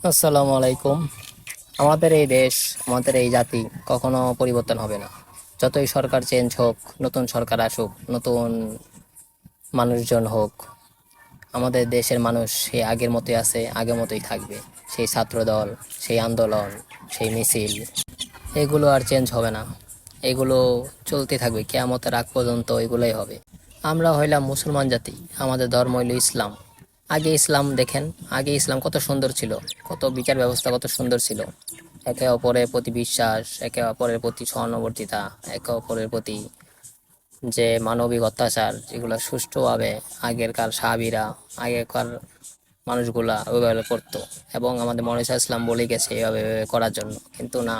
আসসালামু আলাইকুম। আমাদের এই দেশ, আমাদের এই জাতি কখনো পরিবর্তন হবে না। যতই সরকার চেঞ্জ হোক, নতুন সরকার আসুক, নতুন মানুষজন হোক, আমাদের দেশের মানুষ সেই আগের মতোই আছে, আগের মতোই থাকবে। সেই ছাত্রদল, সেই আন্দোলন, সেই মিছিল, এগুলো আর চেঞ্জ হবে না। এগুলো চলতে থাকবে, কিয়ামতের আগ পর্যন্ত এগুলোই হবে। আমরা হইলাম মুসলমান জাতি, আমাদের ধর্ম হইল ইসলাম। আগে ইসলাম দেখেন, আগে ইসলাম কত সুন্দর ছিল, কত বিচার ব্যবস্থা কত সুন্দর ছিল। একে অপরের প্রতি বিশ্বাস, একে অপরের প্রতি সহানুভূতিতা, একে অপরের প্রতি যে মানবিক অত্যাচার, যেগুলো সুষ্ঠুভাবে আগেরকার সাহাবীরা, আগেকার মানুষগুলা ওইভাবে করতো। এবং আমাদের মনে ইসলাম বলে গেছে এভাবে এভাবে করার জন্য, কিন্তু না।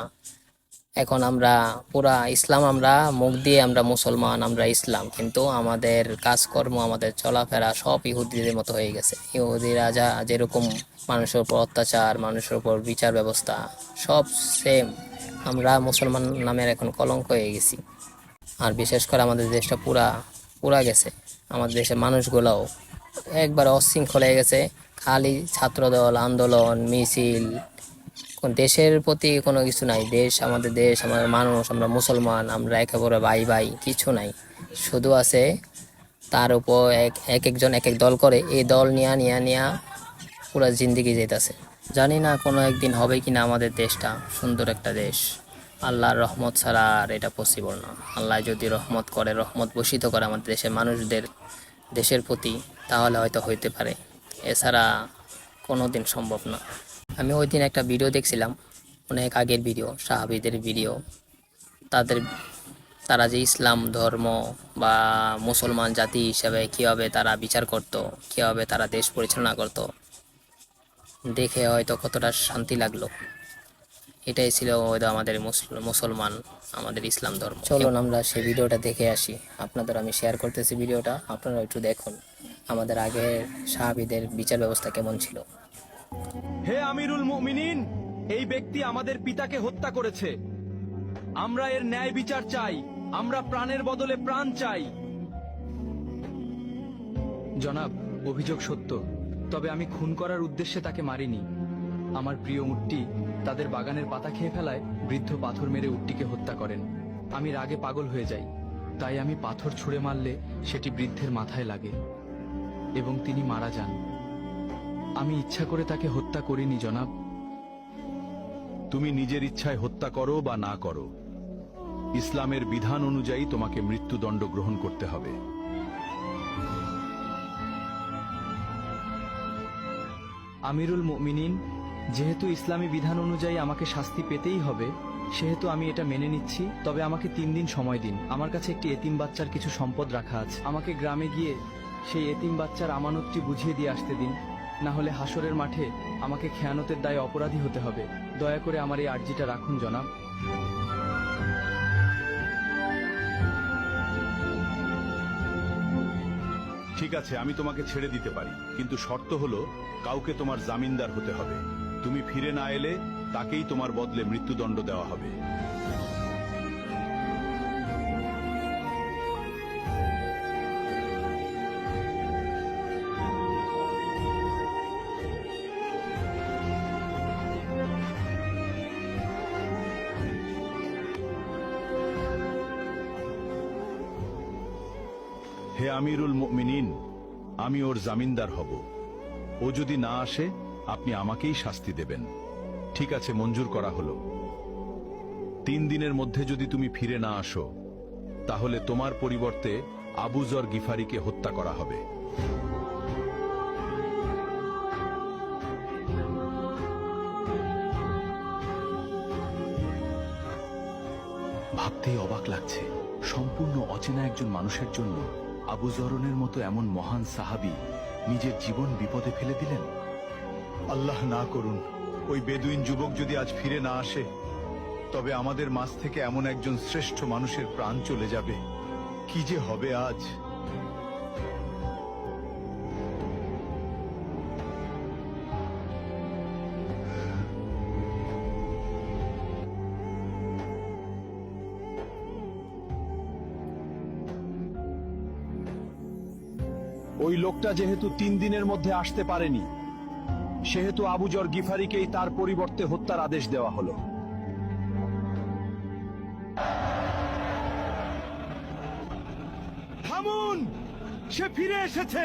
এখন আমরা পুরা ইসলাম, আমরা মুখ দিয়ে আমরা মুসলমান, আমরা ইসলাম, কিন্তু আমাদের কাজকর্ম, আমাদের চলাফেরা সব ইহুদিদের মতো হয়ে গেছে। ইহুদিরা যা যেরকম মানুষের উপর অত্যাচার, মানুষের উপর বিচার ব্যবস্থা, সব সেম। আমরা মুসলমান নামের এখন কলঙ্ক হয়ে গেছি। আর বিশেষ করে আমাদের দেশটা পুরা পুরা গেছে। আমাদের দেশের মানুষগুলোও একবার অশৃঙ্খল হয়ে গেছে। খালি ছাত্রদল, আন্দোলন, মিছিল, কোন দেশের প্রতি কোনো কিছু নাই। দেশ, আমাদের দেশ, আমাদের মানুষ, আমরা মুসলমান, আমরা একেবারে ভাই ভাই, কিছু নাই। শুধু আছে তার উপর এক এক একজন এক এক দল করে, এই দল নিয়া নিয়া নিয়া পুরা জিন্দিগি যেতেছে। জানি না কোনো একদিন হবে কিনা আমাদের দেশটা সুন্দর একটা দেশ। আল্লাহর রহমত ছাড়া আর এটা পসিবল না। আল্লাহ যদি রহমত করে, রহমত বর্ষিত করে আমাদের দেশের মানুষদের, দেশের প্রতি, তাহলে হয়তো হইতে পারে। এছাড়া কোনো দিন সম্ভব না। আমি ওই দিন একটা ভিডিও দেখছিলাম, অনেক আগের ভিডিও, সাহাবীদের ভিডিও। তাদের, তারা যে ইসলাম ধর্ম বা মুসলমান জাতি হিসেবে কীভাবে তারা বিচার করত, কীভাবে তারা দেশ পরিচালনা করত, দেখে হয়তো কতটা শান্তি লাগলো। এটাই ছিল হয়তো আমাদের মুসলমান, আমাদের ইসলাম ধর্ম। চলুন আমরা সেই ভিডিওটা দেখে আসি। আপনাদের আমি শেয়ার করতেছি ভিডিওটা, আপনারা একটু দেখুন আমাদের আগের সাহাবীদের বিচার ব্যবস্থা কেমন ছিল। হে আমিরুল মুমিনিন, এই ব্যক্তি আমাদের পিতাকে হত্যা করেছে। আমরা এর ন্যায় বিচার চাই। আমরা প্রাণের বদলে প্রাণ চাই। জনাব, অভিযোগ সত্য, তবে আমি খুন করার উদ্দেশ্যে তাকে মারিনি। আমার প্রিয় উটটি তাদের বাগানের পাতা খেয়ে ফেলায় বৃদ্ধ পাথর মেরে উটটিকে হত্যা করেন। আমি রাগে পাগল হয়ে যাই, তাই আমি পাথর ছুঁড়ে মারলে সেটি বৃদ্ধের মাথায় লাগে এবং তিনি মারা যান। আমি ইচ্ছা করে তাকে হত্যা করিনি জনাব। তুমি নিজের ইচ্ছায় হত্যা করো বা না করো, ইসলামের বিধান অনুযায়ী তোমাকে মৃত্যুদণ্ড গ্রহণ করতে হবে। আমিরুল মুমিনিন, যেহেতু ইসলামী বিধান অনুযায়ী আমাকে শাস্তি পেতেই হবে, সেহেতু আমি এটা মেনে নিচ্ছি। তবে আমাকে 3 দিন সময় দিন। আমার কাছে একটি এতিম বাচ্চার কিছু সম্পদ রাখা আছে। আমাকে গ্রামে গিয়ে সেই এতিম বাচ্চার আমানতটি বুঝিয়ে দিয়ে আসতে দিন। না হলে হাসরের মাঠে আমাকে খেয়ানতের দায়ে অপরাধী হতে হবে। দয়া করে আমার এই আর্জিটা রাখুন জনাব। ঠিক আছে, আমি তোমাকে ছেড়ে দিতে পারি, কিন্তু শর্ত হলো কাউকে তোমার জামিনদার হতে হবে। তুমি ফিরে না এলে তাকেই তোমার বদলে মৃত্যুদণ্ড দেওয়া হবে। হে আমিরুল মুমিনিন, আমি ওর জামিনদার হব। ও যদি না আসে, আপনি আমাকেই শাস্তি দেবেন। ঠিক আছে, মঞ্জুর করা হলো। 3 দিনের মধ্যে যদি তুমি ফিরে না আসো, তাহলে তোমার পরিবর্তে আবু যর গিফারিকে হত্যা করা হবে। ভাবতেই অবাক লাগছে, সম্পূর্ণ অচেনা একজন মানুষের জন্য আবু যরনের মতো এমন মহান সাহাবী নিজের জীবন বিপদে ফেলে দিলেন। আল্লাহ না করুন ওই বেদুইন যুবক যদি আজ ফিরে না আসে, তবে আমাদের মাঝ থেকে এমন একজন শ্রেষ্ঠ মানুষের প্রাণ চলে যাবে। কি যে হবে আজ। ওই লোকটা যেহেতু 3 দিনের মধ্যে আসতে পারেনি, সেহেতু আবু যর গিফারিকেই তার পরিবর্তে হত্যার আদেশ দেওয়া হলো। থামুন, সে ফিরে এসেছে।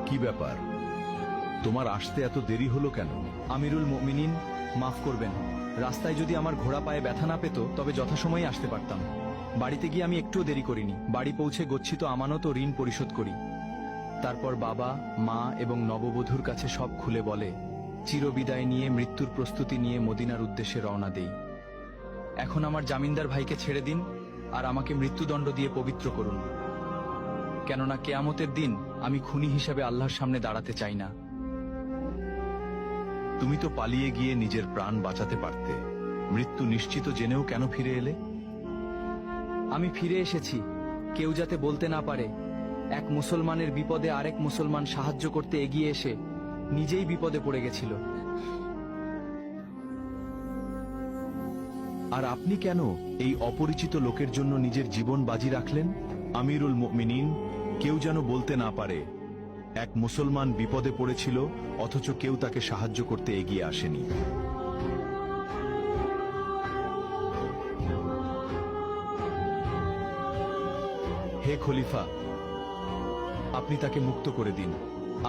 কি ব্যাপার, তোমার আসতে এত দেরি হলো কেন? আমিরুল মুমিনিন, মাফ করবেন। রাস্তায় যদি আমার ঘোড়া পায়ে ব্যথা না পেত তবে যথাসময়ে আসতে পারতাম। বাড়িতে গিয়ে আমি একটুও দেরি করিনি। বাড়ি পৌঁছে গচ্ছিত আমানত ও ঋণ পরিশোধ করি। তারপর বাবা, মা এবং নববধূর কাছে সব খুলে বলে চিরবিদায় নিয়ে মৃত্যুর প্রস্তুতি নিয়ে মদিনার উদ্দেশ্যে রওনা দেই। এখন আমার জামিনদার ভাইকে ছেড়ে দিন আর আমাকে মৃত্যুদণ্ড দিয়ে পবিত্র করুন, কেননা কেয়ামতের দিন আমি খুনি হিসেবে আল্লাহর সামনে দাঁড়াতে চাই না। তুমি তো পালিয়ে গিয়ে নিজের প্রাণ বাঁচাতে পারতে। মৃত্যু নিশ্চিত জেনেও কেন ফিরে এলে? আমি ফিরে এসেছি কেউ যাতে বলতে না পারে এক মুসলমানের বিপদে আরেক মুসলমান সাহায্য করতে এগিয়ে এসে নিজেই বিপদে পড়ে গেছিল। আর আপনি কেন এই অপরিচিত লোকের জন্য নিজের জীবন বাজি রাখলেন? আমিরুল মুমিনিন, কেউ যেন বলতে না পারে এক মুসলমান বিপদে পড়েছিল অথচ কেউ তাকে সাহায্য করতে এগিয়ে আসেনি। হে খলিফা, আপনি তাকে মুক্ত করে দিন।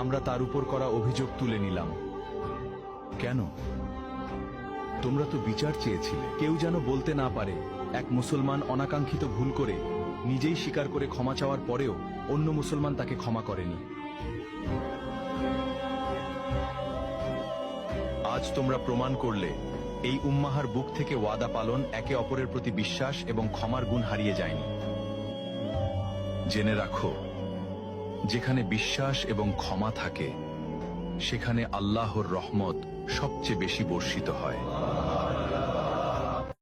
আমরা তার উপর করা অভিযোগ তুলে নিলাম। কেন? তোমরা তো বিচার চেয়েছিলে। কেউ যেন বলতে না পারে এক মুসলমান অনাকাঙ্ক্ষিত ভুল করে নিজেই স্বীকার করে ক্ষমা চাওয়ার পরেও অন্য মুসলমান তাকে ক্ষমা করেনি। আজ তোমরা প্রমাণ করলে এই উম্মাহার বুক থেকে ওয়াদা পালন একে অপরের প্রতি বিশ্বাস এবং ক্ষমার গুণ হারিয়ে যায়নি। জেনে রাখো, যেখানে বিশ্বাস এবং ক্ষমা থাকে সেখানে আল্লাহর রহমত সবচেয়ে বেশি বর্ষিত হয়।